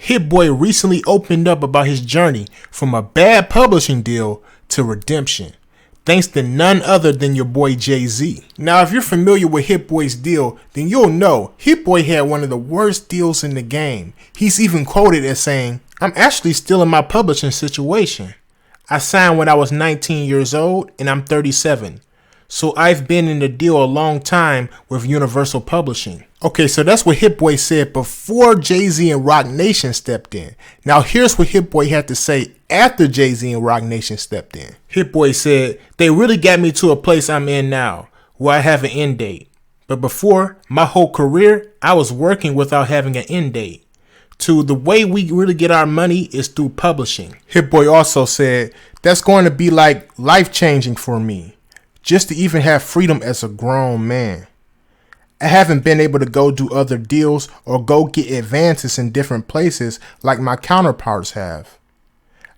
Hit Boy recently opened up about his journey from a bad publishing deal to redemption, thanks to none other than your boy Jay-Z. Now, if you're familiar with Hit Boy's deal, then you'll know Hit Boy had one of the worst deals in the game. He's even quoted as saying, "I'm actually still in my publishing situation. I signed when I was 19 years old and I'm 37. So I've been in the deal a long time with Universal Publishing." Okay, so that's what Hit Boy said before Jay-Z and Roc Nation stepped in. Now here's what Hit Boy had to say after Jay-Z and Roc Nation stepped in. Hit Boy said, "They really got me to a place I'm in now, where I have an end date. But before, my whole career, I was working without having an end date. The way we really get our money is through publishing." Hit Boy also said, "That's going to be like life-changing for me, just to even have freedom as a grown man. I haven't been able to go do other deals or go get advances in different places like my counterparts have.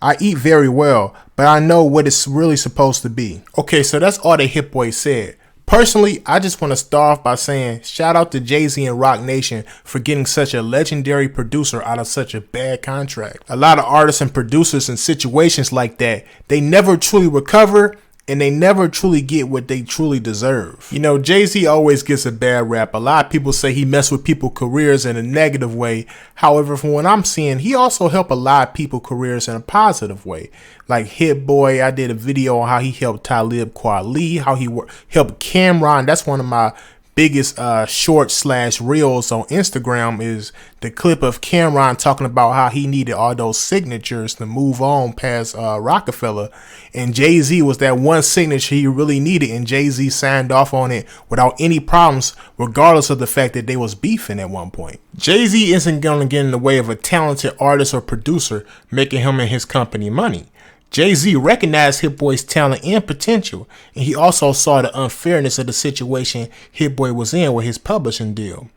I eat very well, but I know what it's really supposed to be." Okay, so that's all that Hit Boy said. Personally, I just want to start off by saying shout out to Jay-Z and Roc Nation for getting such a legendary producer out of such a bad contract. A lot of artists and producers in situations like that, they never truly recover and they never truly get what they truly deserve. You know, Jay-Z always gets a bad rap. A lot of people say he messed with people's careers in a negative way. However, from what I'm seeing, he also helped a lot of people's careers in a positive way. Like Hit Boy, I did a video on how he helped Talib Kweli, how he helped Cameron. That's one of my biggest short/reels on Instagram, is the clip of Cameron talking about how he needed all those signatures to move on past Rockefeller, and Jay-Z was that one signature he really needed, and Jay-Z signed off on it without any problems, regardless of the fact that they was beefing at one point. Jay-Z isn't going to get in the way of a talented artist or producer making him and his company money. Jay-Z recognized Hit Boy's talent and potential, and he also saw the unfairness of the situation Hit Boy was in with his publishing deal.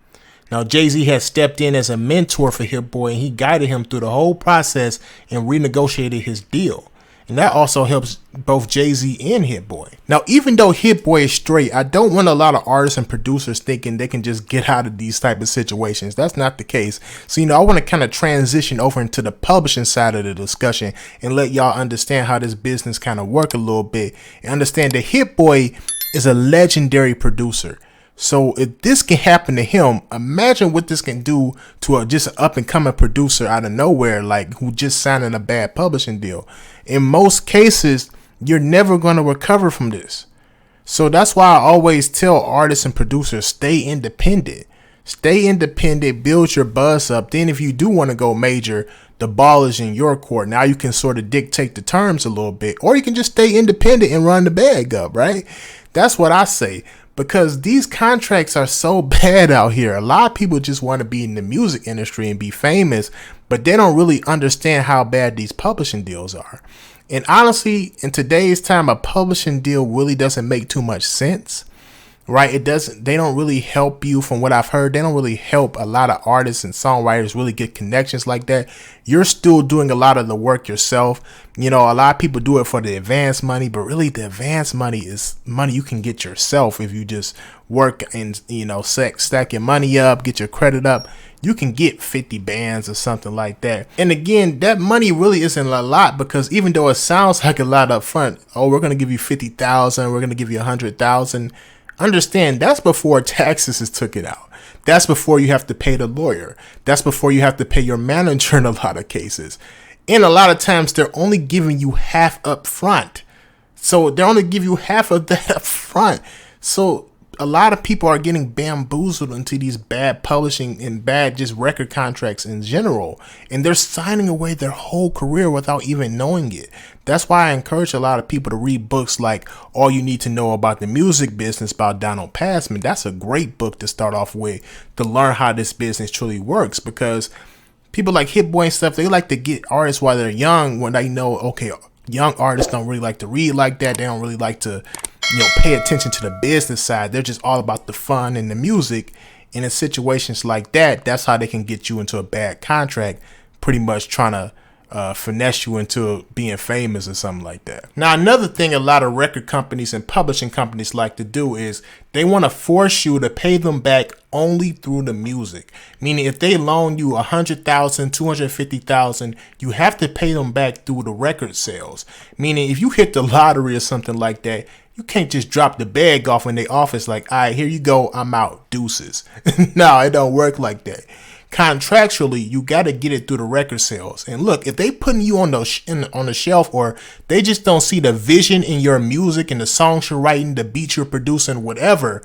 Now, Jay-Z has stepped in as a mentor for Hit Boy, and he guided him through the whole process and renegotiated his deal. And that also helps both Jay-Z and Hit Boy. Now, even though Hit Boy is straight, I don't want a lot of artists and producers thinking they can just get out of these type of situations. That's not the case. So, I want to kind of transition over into the publishing side of the discussion and let y'all understand how this business kind of work a little bit, and understand that Hit Boy is a legendary producer. So if this can happen to him, imagine what this can do to just an up and coming producer out of nowhere, like who just signed in a bad publishing deal. In most cases, you're never going to recover from this. So that's why I always tell artists and producers, stay independent. Stay independent, build your buzz up. Then if you do want to go major, the ball is in your court. Now you can sort of dictate the terms a little bit, or you can just stay independent and run the bag up, right? That's what I say. Because these contracts are so bad out here. A lot of people just want to be in the music industry and be famous, but they don't really understand how bad these publishing deals are. And honestly, in today's time, a publishing deal really doesn't make too much sense, right? They don't really help you. From what I've heard, they don't really help a lot of artists and songwriters really get connections like that. You're still doing a lot of the work yourself. A lot of people do it for the advance money, but really the advance money is money you can get yourself if you just work and, stack your money up, get your credit up. You can get 50 bands or something like that. And again, that money really isn't a lot, because even though it sounds like a lot up front, oh, we're going to give you 50,000, we're going to give you 100,000. Understand, that's before taxes is took it out. That's before you have to pay the lawyer. That's before you have to pay your manager in a lot of cases. And a lot of times they're only giving you half up front. So they only give you half of that up front. So a lot of people are getting bamboozled into these bad publishing and bad just record contracts in general. And they're signing away their whole career without even knowing it. That's why I encourage a lot of people to read books like All You Need to Know About the Music Business by Donald Passman. That's a great book to start off with to learn how this business truly works, because people like Hit Boy and stuff, they like to get artists while they're young, when they know, okay, young artists don't really like to read like that. They don't really like to pay attention to the business side. They're just all about the fun and the music. And in situations like that, that's how they can get you into a bad contract, pretty much trying to finesse you into being famous or something like that. Now, another thing a lot of record companies and publishing companies like to do is they want to force you to pay them back only through the music. Meaning if they loan you $100,000, $250,000, you have to pay them back through the record sales. Meaning if you hit the lottery or something like that, you can't just drop the bag off in their office like, all right, here you go, I'm out, deuces. No, it don't work like that. Contractually, you got to get it through the record sales. And look, if they putting you on the shelf, or they just don't see the vision in your music and the songs you're writing, the beats you're producing, whatever,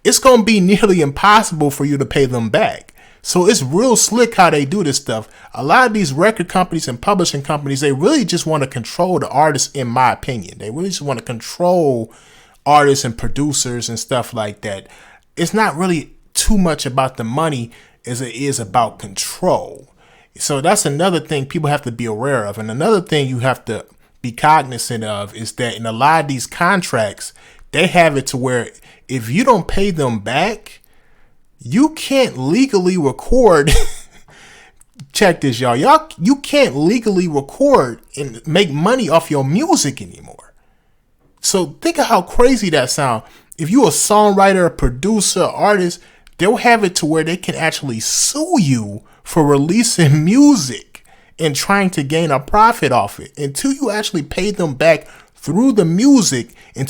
it's going to be nearly impossible for you to pay them back. So it's real slick how they do this stuff. A lot of these record companies and publishing companies, they really just want to control the artists, in my opinion. They really just want to control artists and producers and stuff like that. It's not really too much about the money as it is about control. So that's another thing people have to be aware of. And another thing you have to be cognizant of is that in a lot of these contracts, they have it to where if you don't pay them back, you can't legally record. Check this, y'all. You can't legally record and make money off your music anymore. So think of how crazy that sounds. If you're a songwriter, a producer, artist, they'll have it to where they can actually sue you for releasing music and trying to gain a profit off it until you actually pay them back through the music, and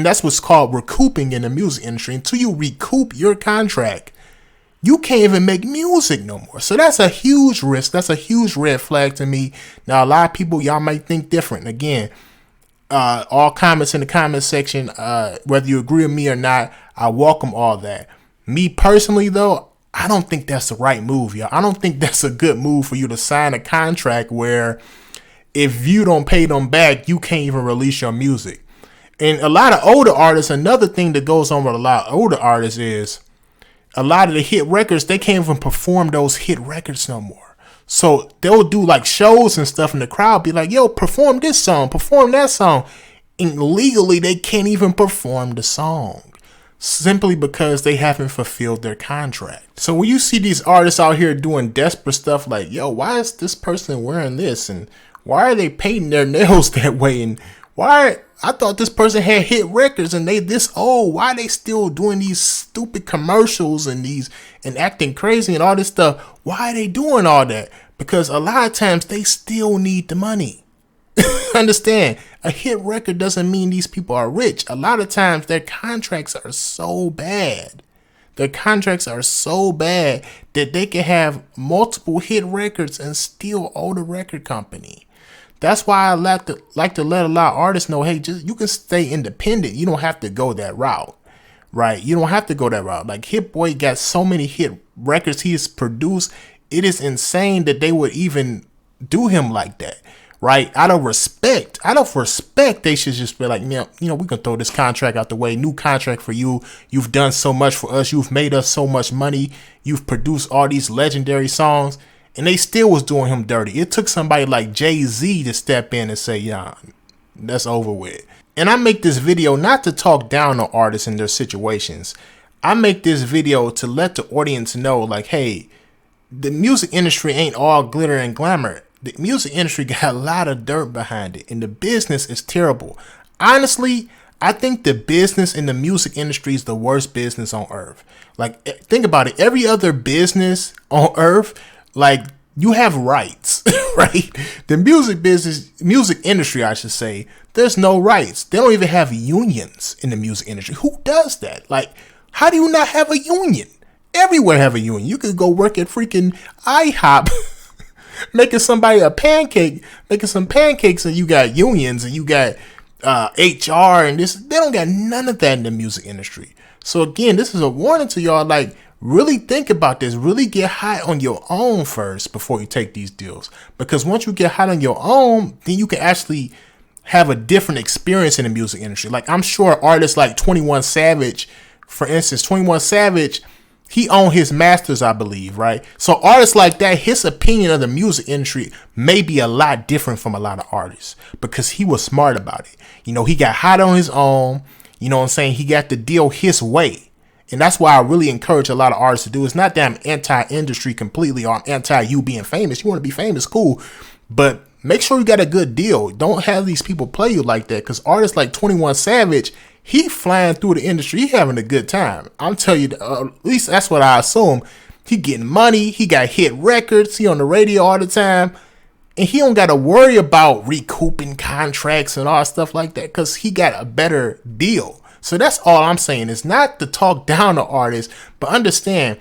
that's what's called recouping in the music industry. Until you recoup your contract, you can't even make music no more. So that's a huge risk. That's a huge red flag to me. Now, a lot of people, y'all might think different. Again, all comments in the comment section, whether you agree with me or not, I welcome all that. Me personally, though, I don't think that's the right move, y'all. I don't think that's a good move for you to sign a contract where if you don't pay them back, you can't even release your music. And a lot of older artists, another thing that goes on with a lot of older artists is a lot of the hit records, they can't even perform those hit records no more. So they'll do like shows and stuff, and the crowd be like, yo, perform this song, perform that song. And legally, they can't even perform the song, simply because they haven't fulfilled their contract. So when you see these artists out here doing desperate stuff like, yo, why is this person wearing this? And why are they painting their nails that way? And why, I thought this person had hit records and they this old. Why are they still doing these stupid commercials and acting crazy and all this stuff? Why are they doing all that? Because a lot of times they still need the money. Understand, a hit record doesn't mean these people are rich. A lot of times their contracts are so bad. Their contracts are so bad that they can have multiple hit records and still owe the record company. That's why I like to let a lot of artists know, hey, you can stay independent. You don't have to go that route, right? You don't have to go that route. Like Hit Boy got so many hit records he has produced. It is insane that they would even do him like that. Right, out of respect, they should just be like, we can throw this contract out the way. New contract for you. You've done so much for us. You've made us so much money. You've produced all these legendary songs, and they still was doing him dirty. It took somebody like Jay-Z to step in and say, yeah, that's over with. And I make this video not to talk down on artists and their situations. I make this video to let the audience know, like, hey, the music industry ain't all glitter and glamour. The music industry got a lot of dirt behind it, and the business is terrible. Honestly, I think the business in the music industry is the worst business on earth. Like, think about it. Every other business on earth, like, you have rights, right? The music industry, I should say, there's no rights. They don't even have unions in the music industry. Who does that? Like, how do you not have a union? Everywhere have a union. You could go work at freaking IHOP making somebody making some pancakes, and you got unions and you got HR and this. They don't got none of that in the music industry. So again, this is a warning to y'all. Like, really think about this. Really get hot on your own first before you take these deals. Because once you get hot on your own, then you can actually have a different experience in the music industry. Like, I'm sure artists like 21 Savage, for instance, 21 Savage, he owned his masters, I believe, right? So artists like that, his opinion of the music industry may be a lot different from a lot of artists because he was smart about it. He got hot on his own. You know what I'm saying? He got the deal his way. And that's why I really encourage a lot of artists to do. It's not that I'm anti-industry completely or I'm anti you being famous. You want to be famous, cool. But make sure you got a good deal. Don't have these people play you like that, because artists like 21 Savage, he flying through the industry. He having a good time. I'm telling you, at least that's what I assume. He getting money. He got hit records. He on the radio all the time. And he don't got to worry about recouping contracts and all stuff like that, because he got a better deal. So that's all I'm saying. It's not to talk down to artists, but understand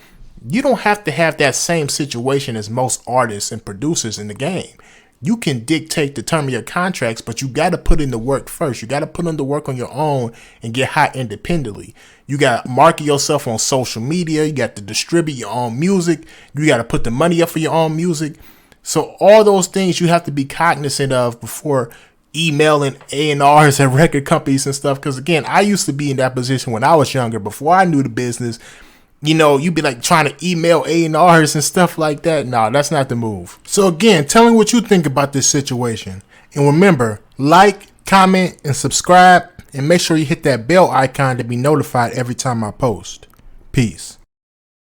you don't have to have that same situation as most artists and producers in the game. You can dictate the term of your contracts, but you got to put in the work first. You got to put in the work on your own and get hot independently. You got to market yourself on social media. You got to distribute your own music. You got to put the money up for your own music. So all those things you have to be cognizant of before emailing A&Rs and record companies and stuff. Because again, I used to be in that position when I was younger, before I knew the business. You know, you'd be like trying to email A&Rs and stuff like that. No, that's not the move. So again, tell me what you think about this situation. And remember, like, comment, and subscribe. And make sure you hit that bell icon to be notified every time I post. Peace.